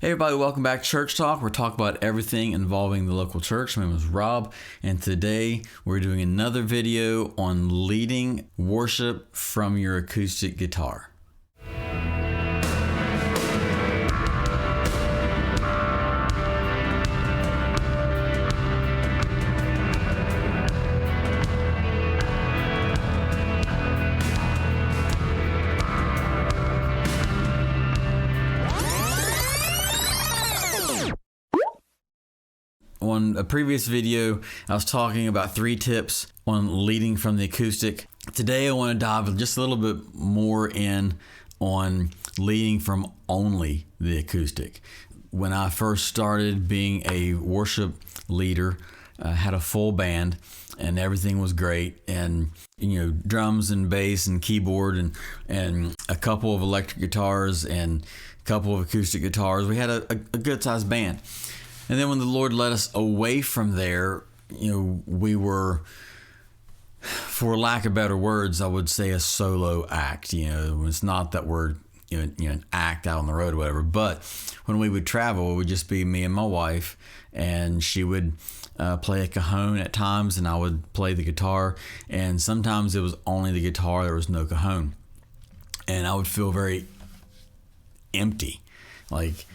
Hey everybody, welcome back to Church Talk. We're talking about everything involving the local church. My name is Rob, and today we're doing another video on leading worship from your acoustic guitar. On a previous video, I was talking about 3 tips on leading from the acoustic. Today, I want to dive just a little bit more in on leading from only the acoustic. When I first started being a worship leader, I had a full band and everything was great, and drums and bass and keyboard and a couple of electric guitars and a couple of acoustic guitars. We had a good sized band. And then when the Lord led us away from there, we were, for lack of better words, I would say a solo act. It's not that we're an act out on the road or whatever, but when we would travel, it would just be me and my wife, and she would play a cajon at times, and I would play the guitar, and sometimes it was only the guitar, there was no cajon, and I would feel very empty, like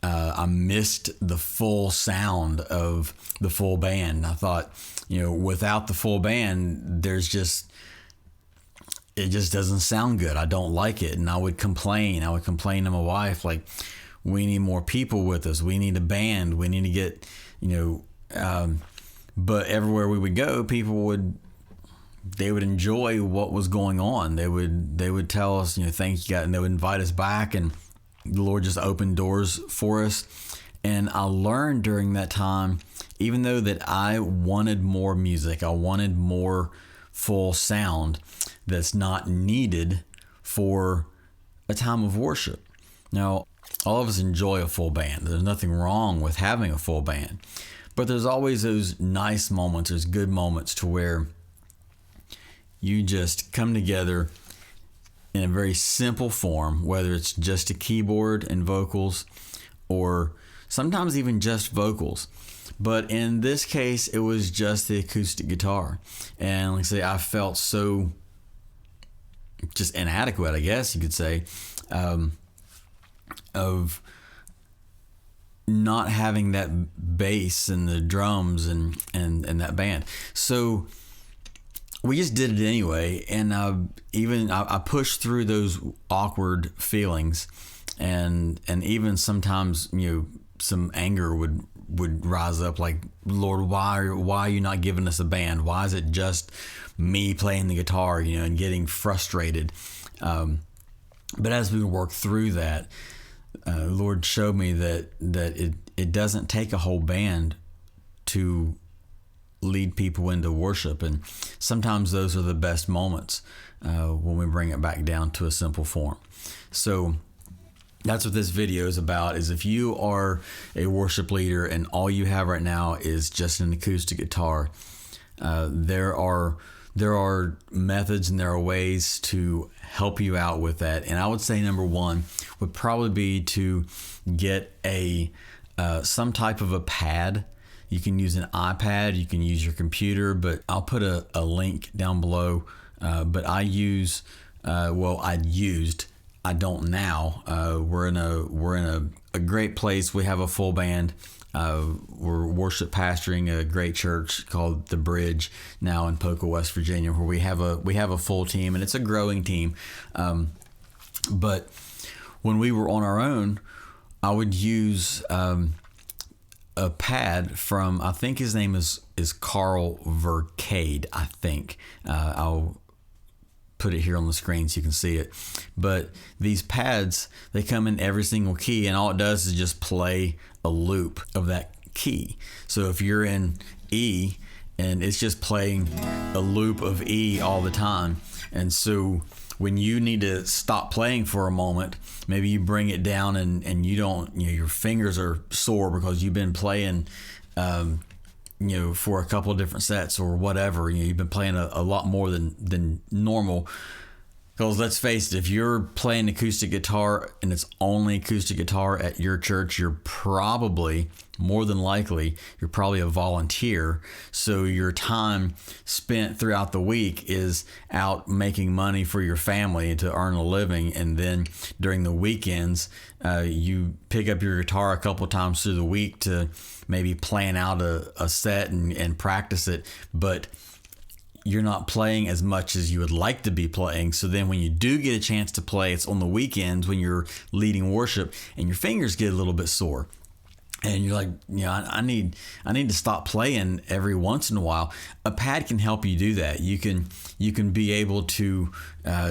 I missed the full sound of the full band. I thought, without the full band, it just doesn't sound good. I don't like it. And I would complain to my wife, like, we need more people with us. We need a band. We need to get, but everywhere we would go, people would enjoy what was going on. They would tell us, thank you, God, and they would invite us back, and the Lord just opened doors for us. And I learned during that time, even though that I wanted more music, I wanted more full sound that's not needed for a time of worship. Now, all of us enjoy a full band. There's nothing wrong with having a full band. But there's always those nice moments, those good moments to where you just come together in a very simple form, whether it's just a keyboard and vocals, or sometimes even just vocals. But in this case, it was just the acoustic guitar. And like I say, I felt so just inadequate, I guess you could say, of not having that bass and the drums and that band. So we just did it anyway, and I pushed through those awkward feelings, and even sometimes some anger would rise up, like, Lord, why are you not giving us a band? Why is it just me playing the guitar, and getting frustrated? But as we worked through that, the Lord showed me that it doesn't take a whole band to lead people into worship, and sometimes those are the best moments when we bring it back down to a simple form. So that's what this video is about, is if you are a worship leader and all you have right now is just an acoustic guitar, there are methods and there are ways to help you out with that. And I would say number 1 would probably be to get some type of a pad. You can use an iPad, you can use your computer, but I'll put a link down below. But I don't now. We're in a great place. We have a full band. We're worship pastoring a great church called The Bridge now in Poco, West Virginia, where we have a full team, and it's a growing team. But when we were on our own, I would use a pad from, I think his name is Carl Vercade, I think. I'll put it here on the screen so you can see it. But these pads, they come in every single key, and all it does is just play a loop of that key. So if you're in E, and it's just playing a loop of E all the time. And so when you need to stop playing for a moment, maybe you bring it down and you don't, your fingers are sore because you've been playing, for a couple of different sets or whatever. You've been playing a lot more than normal. Because let's face it, if you're playing acoustic guitar and it's only acoustic guitar at your church, you're probably, more than likely, you're probably a volunteer. So your time spent throughout the week is out making money for your family to earn a living. And then during the weekends, you pick up your guitar a couple times through the week to maybe plan out a set and practice it. But you're not playing as much as you would like to be playing. So then when you do get a chance to play, it's on the weekends when you're leading worship and your fingers get a little bit sore. And you're like, I need to stop playing every once in a while. A pad can help you do that. You can be able to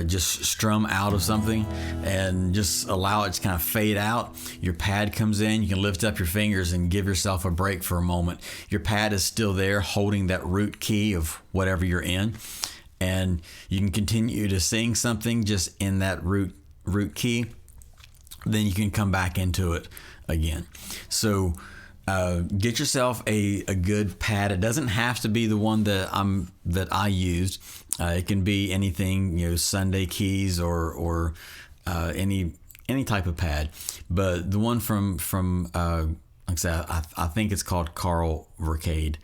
just strum out of something and just allow it to kind of fade out. Your pad comes in. You can lift up your fingers and give yourself a break for a moment. Your pad is still there, holding that root key of whatever you're in, and you can continue to sing something just in that root key. Then you can come back into it again. So get yourself a good pad. It doesn't have to be the one that I used. It can be anything, Sunday keys or any type of pad. But the one from like I said, I think it's called Carl Vercade.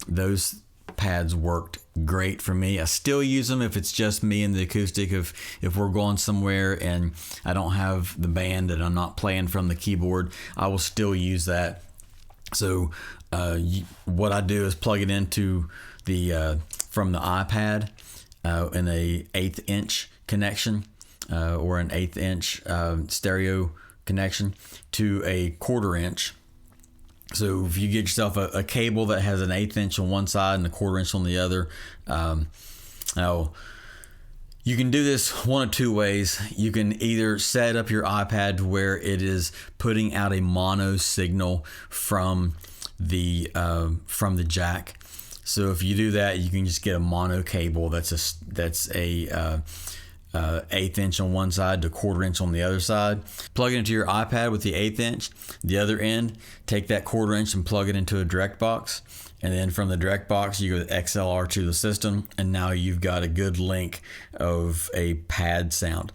Those pads worked great for me. I still use them if it's just me and the acoustic. If we're going somewhere and I don't have the band and I'm not playing from the keyboard, I will still use that. So what I do is plug it into the from the iPad in a 1/8 inch connection or an 1/8 inch stereo connection to a 1/4 inch. So if you get yourself a cable that has an 1/8 inch on one side and a 1/4 inch on the other, now you can do this one of two ways. You can either set up your iPad to where it is putting out a mono signal from the jack. So if you do that, you can just get a mono cable that's a 1/8 inch on one side to 1/4 inch on the other side. Plug it into your iPad with the 1/8 inch. The other end, take that 1/4 inch and plug it into a direct box. And then from the direct box, you go XLR to the system, and now you've got a good link of a pad sound.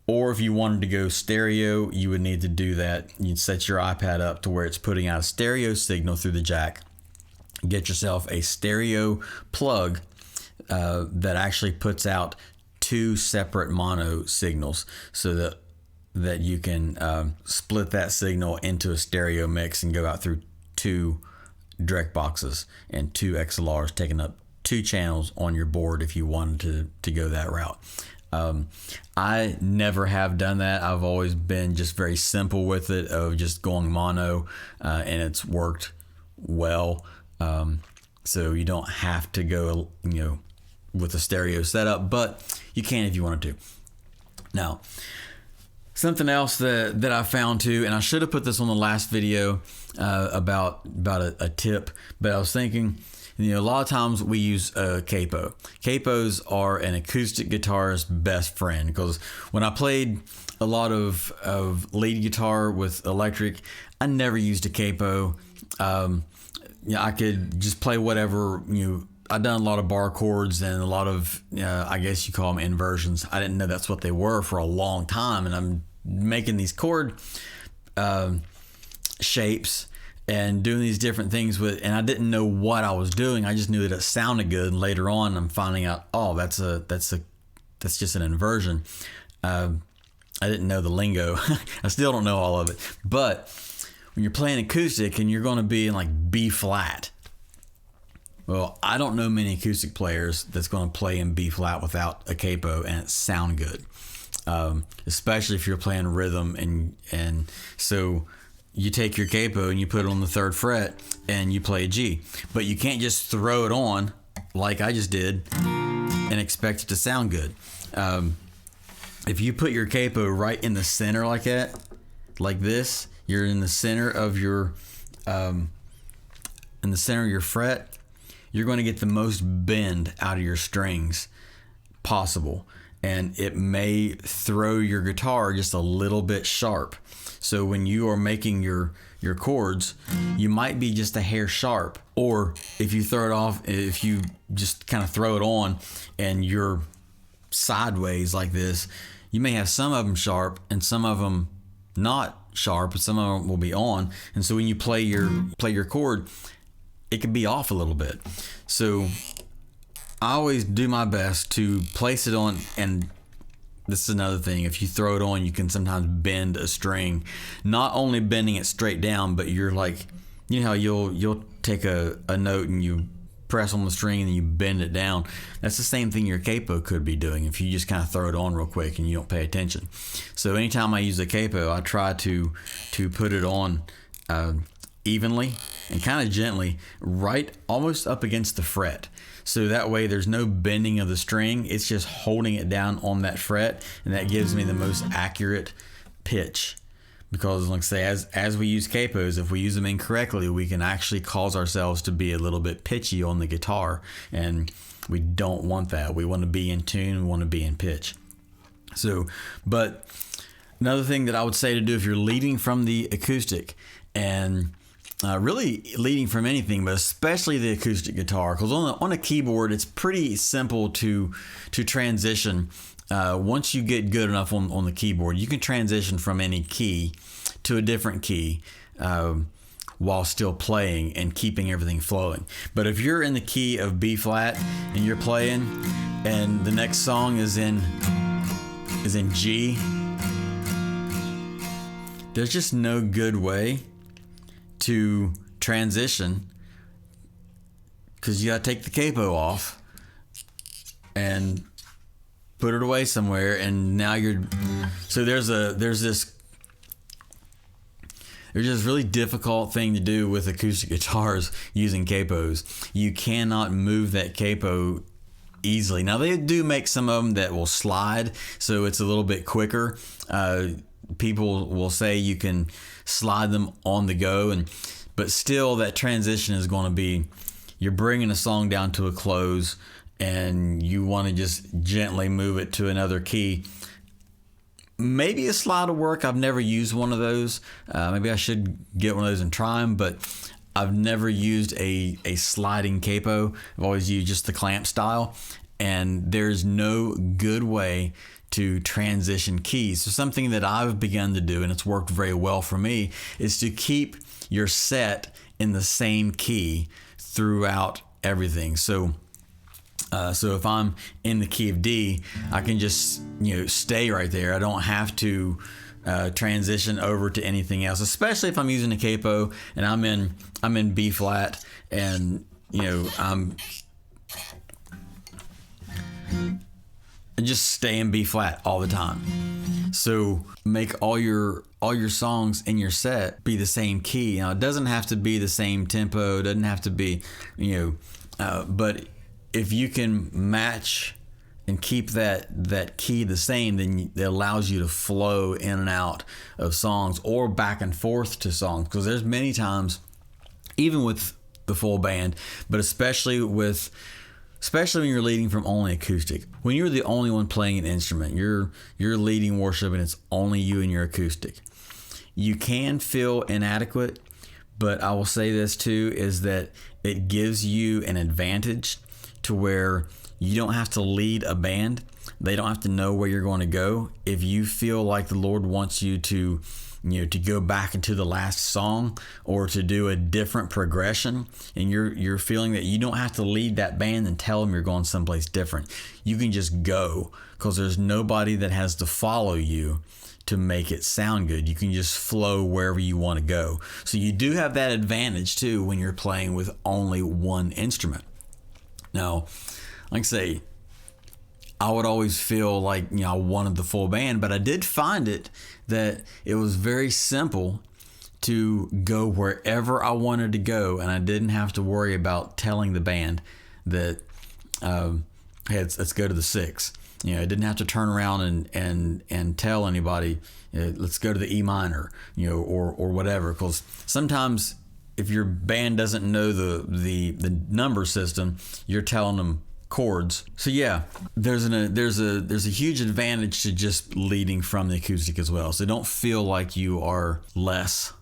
Or if you wanted to go stereo, you would need to do that. You'd set your iPad up to where it's putting out a stereo signal through the jack. Get yourself a stereo plug that actually puts out 2 separate mono signals, so that you can split that signal into a stereo mix and go out through 2 direct boxes and 2 XLRs, taking up 2 channels on your board if you wanted to go that route. I never have done that. I've always been just very simple with it, of just going mono, and it's worked well. So you don't have to go, with a stereo setup, but you can if you wanted to. Now, something else that I found too, and I should have put this on the last video about a tip, but I was thinking, a lot of times we use a capo. Capos are an acoustic guitarist's best friend, because when I played a lot of lead guitar with electric, I never used a capo. I could just play whatever, I've done a lot of bar chords and a lot of, I guess you call them inversions. I didn't know that's what they were for a long time. And I'm making these chord shapes and doing these different things and I didn't know what I was doing. I just knew that it sounded good. And later on, I'm finding out, oh, that's just an inversion. I didn't know the lingo. I still don't know all of it. But when you're playing acoustic and you're going to be in like B flat, well, I don't know many acoustic players that's going to play in B flat without a capo and it sound good, especially if you're playing rhythm. And so you take your capo and you put it on the 3rd fret and you play a G, but you can't just throw it on like I just did and expect it to sound good. If you put your capo right in the center like that, like this, you're in the center of your fret, you're going to get the most bend out of your strings possible, and it may throw your guitar just a little bit sharp. So when you are making your chords, you might be just a hair sharp, or if you throw it off, if you just kind of throw it on and you're sideways like this, you may have some of them sharp and some of them not sharp, but some of them will be on. And so when you play your chord, it can be off a little bit. So I always do my best to place it on. And this is another thing, if you throw it on, you can sometimes bend a string, not only bending it straight down, but you're like, you know how you'll take a note and you press on the string and then you bend it down. That's the same thing your capo could be doing if you just kind of throw it on real quick and you don't pay attention. So anytime I use a capo, I try to put it on evenly and kind of gently, right almost up against the fret. So that way there's no bending of the string. It's just holding it down on that fret, and that gives me the most accurate pitch. Because like I say, as we use capos, if we use them incorrectly, we can actually cause ourselves to be a little bit pitchy on the guitar, and we don't want that. We want to be in tune, we want to be in pitch. So, but another thing that I would say to do if you're leading from the acoustic, and really leading from anything, but especially the acoustic guitar, because on a keyboard it's pretty simple to transition. Once you get good enough on the keyboard, you can transition from any key to a different key while still playing and keeping everything flowing. But if you're in the key of B flat and you're playing and the next song is in G, there's just no good way to transition, because you gotta take the capo off and put it away somewhere, and now so there's this really difficult thing to do with acoustic guitars using capos. You cannot move that capo easily. Now they do make some of them that will slide, so it's a little bit quicker. People will say you can slide them on the go, but still that transition is going to be, you're bringing a song down to a close and you want to just gently move it to another key. Maybe a slide will work. I've never used one of those. Maybe I should get one of those and try them, but I've never used a sliding capo. I've always used just the clamp style, and there's no good way to transition keys. So something that I've begun to do, and it's worked very well for me, is to keep your set in the same key throughout everything. So if I'm in the key of D, I can just stay right there. I don't have to transition over to anything else, especially if I'm using a capo and I'm in B flat, and I'm just stay in B flat all the time. So make all your songs in your set be the same key. Now it doesn't have to be the same tempo, it doesn't have to be, but if you can match and keep that key the same, then it allows you to flow in and out of songs or back and forth to songs. Because there's many times, even with the full band, but especially when you're leading from only acoustic, when you're the only one playing an instrument, you're leading worship and it's only you and your acoustic, you can feel inadequate. But I will say this too, is that it gives you an advantage to where you don't have to lead a band. They don't have to know where you're going to go. If you feel like the Lord wants you to go back into the last song or to do a different progression, and you're feeling that you don't have to lead that band and tell them you're going someplace different. You can just go, because there's nobody that has to follow you to make it sound good. You can just flow wherever you want to go. So you do have that advantage too when you're playing with only one instrument. Now, like I say, I would always feel like I wanted the full band, but I did find it that it was very simple to go wherever I wanted to go, and I didn't have to worry about telling the band that hey, let's go to the 6. I didn't have to turn around and tell anybody let's go to the E minor, or whatever, because sometimes if your band doesn't know the number system, you're telling them chords. So yeah, there's a huge advantage to just leading from the acoustic as well. So don't feel like you are less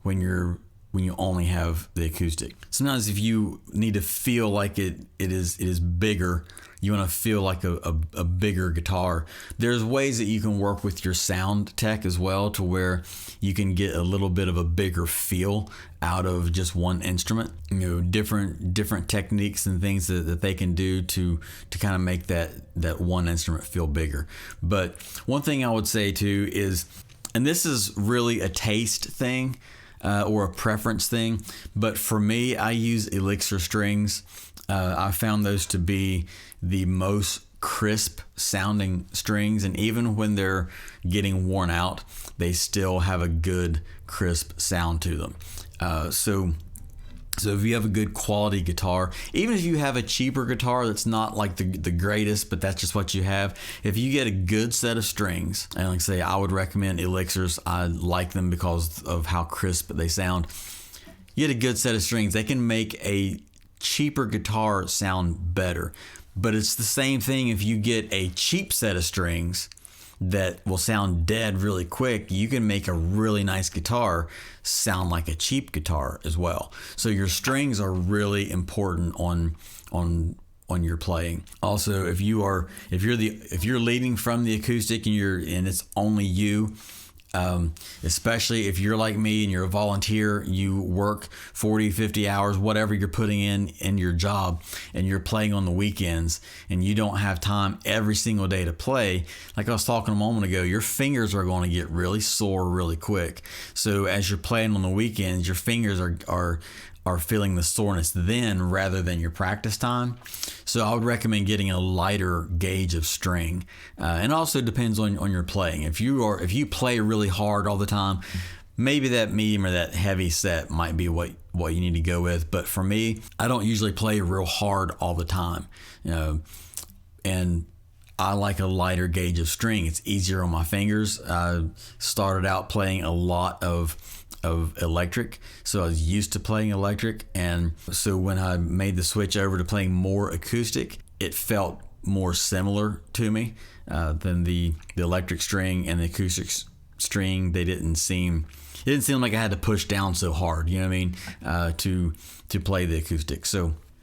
when you're when you only have the acoustic. Sometimes if you need to feel like it is bigger, you want to feel like a bigger guitar, there's ways that you can work with your sound tech as well to where you can get a little bit of a bigger feel out of just one instrument. You know, different techniques and things that they can do to kind of make that one instrument feel bigger. But one thing I would say too is, and this is really a taste thing, or a preference thing, but for me, I use Elixir strings. I found those to be the most crisp sounding strings, and even when they're getting worn out, they still have a good crisp sound to them. So if you have a good quality guitar, even if you have a cheaper guitar that's not like the greatest, but that's just what you have, if you get a good set of strings, and like I say, I would recommend Elixirs. I like them because of how crisp they sound. You get a good set of strings, they can make a cheaper guitar sound better. But it's the same thing if you get a cheap set of strings that will sound dead really quick. You can make a really nice guitar sound like a cheap guitar as well. So your strings are really important on your playing. Also, if you're leading from the acoustic and it's only you, especially if you're like me and you're a volunteer, you work 40, 50 hours, whatever you're putting in your job, and you're playing on the weekends and you don't have time every single day to play. Like I was talking a moment ago, your fingers are going to get really sore really quick. So as you're playing on the weekends, your fingers are feeling the soreness then rather than your practice time. So I would recommend getting a lighter gauge of string, and also depends on your playing. If you play really hard all the time, maybe that medium or that heavy set might be what you need to go with. But for me, I don't usually play real hard all the time, and I like a lighter gauge of string. It's easier on my fingers. I started out playing a lot of electric, so I was used to playing electric, and so when I made the switch over to playing more acoustic, it felt more similar to me than the electric string and the acoustic string. It didn't seem like I had to push down so hard, you know what I mean, to play the acoustic.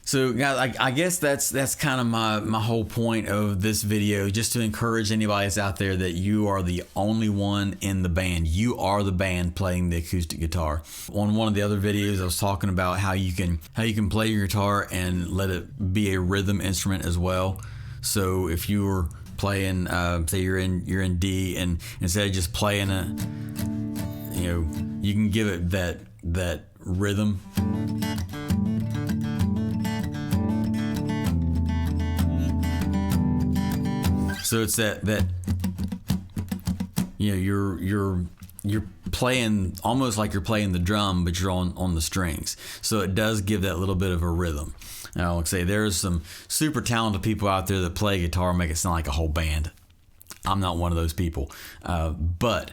So guys, I guess that's kind of my whole point of this video, just to encourage anybody that's out there that you are the only one in the band. You are the band playing the acoustic guitar. On one of the other videos, I was talking about how you can play your guitar and let it be a rhythm instrument as well. So if you were playing, say you're in D, and instead of just playing you can give it that rhythm. So it's that you're playing almost like you're playing the drum, but you're on the strings. So it does give that little bit of a rhythm. Now, like I say, there's some super talented people out there that play guitar and make it sound like a whole band. I'm not one of those people, but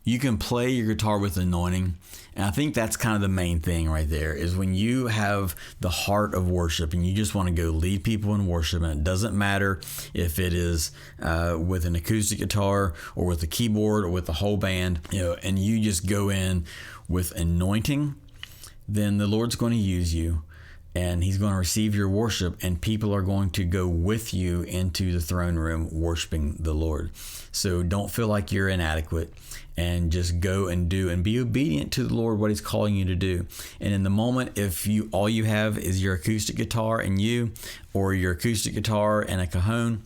you can play your guitar with anointing. And I think that's kind of the main thing right there, is when you have the heart of worship and you just want to go lead people in worship, and it doesn't matter if it is with an acoustic guitar or with a keyboard or with the whole band, and you just go in with anointing, then the Lord's going to use you, and he's going to receive your worship, and people are going to go with you into the throne room worshiping the Lord. So don't feel like you're inadequate, and just go and do and be obedient to the Lord, what he's calling you to do. And in the moment, if all you have is your acoustic guitar and or your acoustic guitar and a cajon,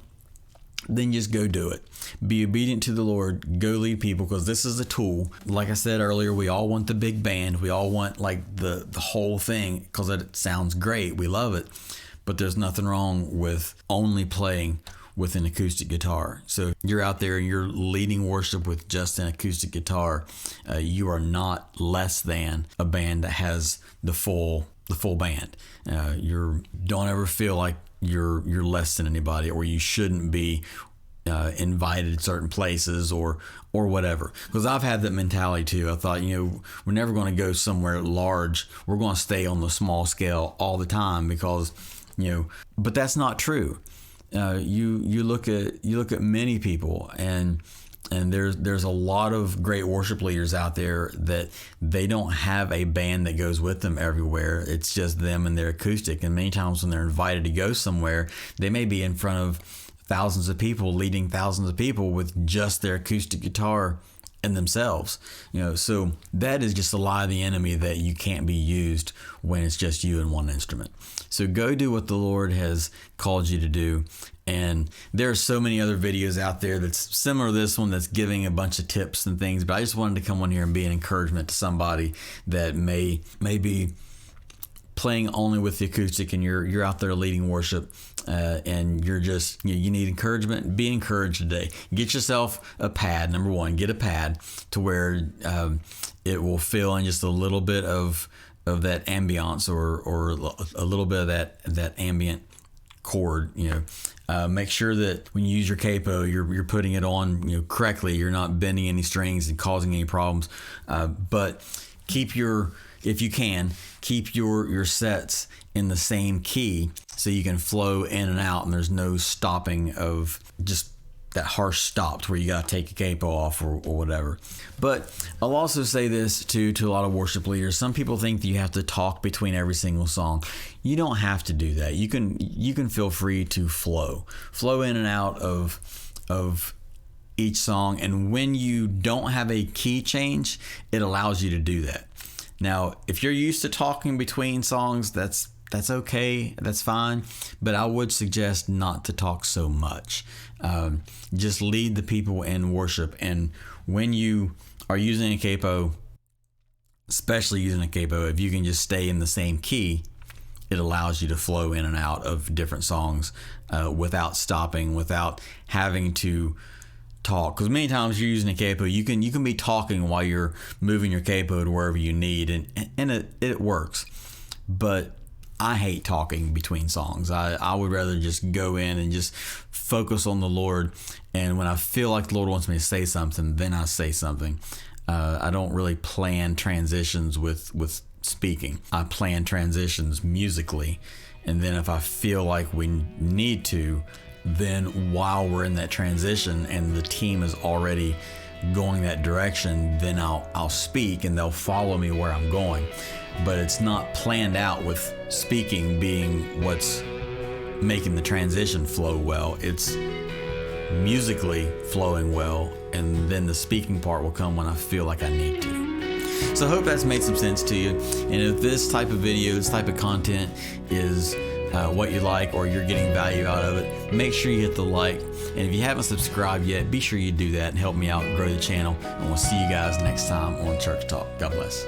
then just go do it. Be obedient to the Lord. Go lead people, because this is a tool. Like I said earlier, we all want the big band. We all want like the whole thing, because it sounds great. We love it. But there's nothing wrong with only playing with an acoustic guitar. So you're out there and you're leading worship with just an acoustic guitar. You are not less than a band that has the full band. Don't ever feel like you're less than anybody, or you shouldn't be invited to certain places or whatever. Because I've had that mentality too. I thought, we're never going to go somewhere large. We're going to stay on the small scale all the time, because but that's not true. You look at many people, and And there's a lot of great worship leaders out there that they don't have a band that goes with them everywhere. It's just them and their acoustic. And many times when they're invited to go somewhere, they may be in front of thousands of people, leading thousands of people with just their acoustic guitar and themselves. So that is just a lie of the enemy, that you can't be used when it's just you and one instrument. So go do what the Lord has called you to do. And there are so many other videos out there that's similar to this one, that's giving a bunch of tips and things. But I just wanted to come on here and be an encouragement to somebody that may be playing only with the acoustic, and you're out there leading worship, and you're just, you need encouragement. Be encouraged today. Get yourself a pad. Number one, get a pad to where it will fill in just a little bit of that ambiance, or a little bit of that ambient chord. Make sure that when you use your capo, you're putting it on correctly. You're not bending any strings and causing any problems. But if you can, keep your sets in the same key, so you can flow in and out, and there's no stopping of just that harsh stop to where you got to take a capo off or whatever. But I'll also say this to a lot of worship leaders. Some people think that you have to talk between every single song. You don't have to do that. You can feel free to flow in and out of each song. And when you don't have a key change, it allows you to do that. Now, if you're used to talking between songs, that's okay, that's fine, but I would suggest not to talk so much. Just lead the people in worship, and when you are using a capo, especially using a capo, if you can just stay in the same key, it allows you to flow in and out of different songs without stopping, without having to talk. Because many times you're using a capo, you can be talking while you're moving your capo to wherever you need, and it works. But I hate talking between songs. I would rather just go in and just focus on the Lord, and when I feel like the Lord wants me to say something, then I say something. I don't really plan transitions with speaking. I plan transitions musically, and then if I feel like we need to, then while we're in that transition and the team is already going that direction, then I'll speak, and they'll follow me where I'm going. But it's not planned out with speaking being what's making the transition flow well. It's musically flowing well, and then the speaking part will come when I feel like I need to. So I hope that's made some sense to you. And if this type of video, this type of content is what you like, or you're getting value out of it, make sure you hit the like. And if you haven't subscribed yet, be sure you do that and help me out grow the channel. And we'll see you guys next time on Church Talk. God bless.